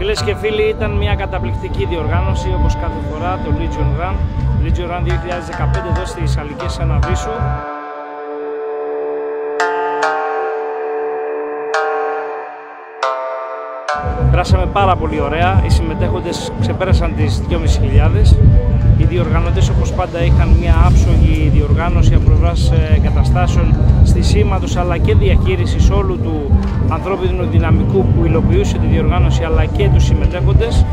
Φίλες και φίλοι, ήταν μια καταπληκτική διοργάνωση όπως κάθε φορά το Legion Run. Legion Run 2015 εδώ στις Σαλικές Αναβρίσου. Περάσαμε πάρα πολύ ωραία, οι συμμετέχοντες ξεπέρασαν τις 2.500. Οι διοργανωτές όπως πάντα είχαν μια άψογη διοργάνωση από πλευράς εγκαταστάσεων, στισίματος αλλά και διαχείρισης όλου του ανθρώπινου δυναμικού που υλοποιούσε τη διοργάνωση αλλά και τους συμμετέχοντες.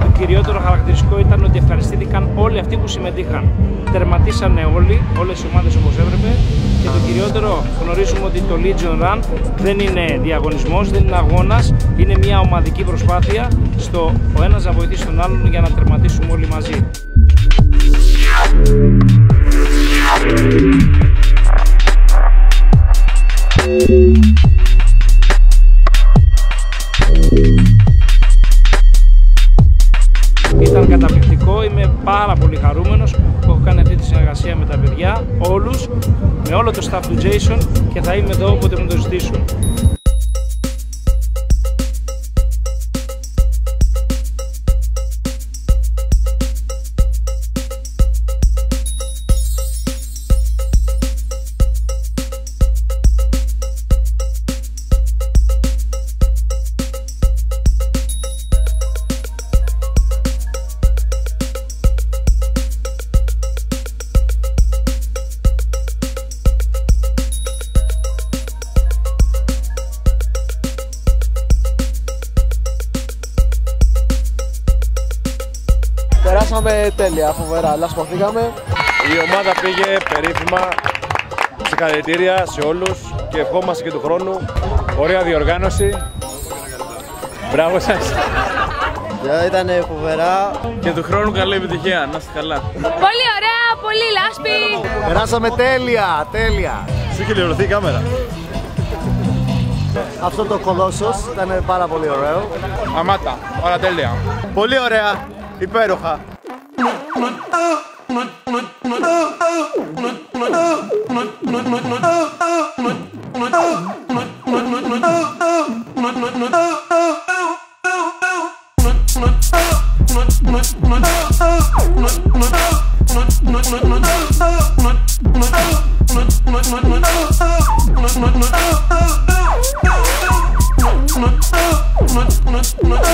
Το κυριότερο χαρακτηριστικό ήταν ότι ευχαριστήθηκαν όλοι αυτοί που συμμετείχαν. Τερματίσανε όλοι, όλες οι ομάδες όπως έπρεπε, και το κυριότερο, γνωρίζουμε ότι το Legion Run δεν είναι διαγωνισμός, δεν είναι αγώνας, είναι μια ομαδική προσπάθεια στο ο ένας να βοηθήσει τον άλλον για να τερματίσουμε όλοι μαζί. Ήταν καταπληκτικό, είμαι πάρα πολύ χαρούμενος που έχω κάνει αυτή τη συνεργασία με τα παιδιά, όλους, με όλο το staff του Jason, και θα είμαι εδώ όποτε μου το ζητήσουν. Περάσαμε τέλεια, φοβερά, λασπωθήκαμε. Η ομάδα πήγε περίφημα, συγχαρητήρια σε όλους και ευχόμαστε και του χρόνου. Ωραία διοργάνωση. Μπράβο σας. Ήταν φοβερά. Και του χρόνου καλή επιτυχία, να είστε καλά. Πολύ ωραία, πολύ λάσπη. Περάσαμε τέλεια, τέλεια. Είχε λιωρωθεί η κάμερα. Αυτό το κολόσος ήταν πάρα πολύ ωραίο. Αμάτα, όλα τέλεια. Πολύ ωραία, υπέροχα. No.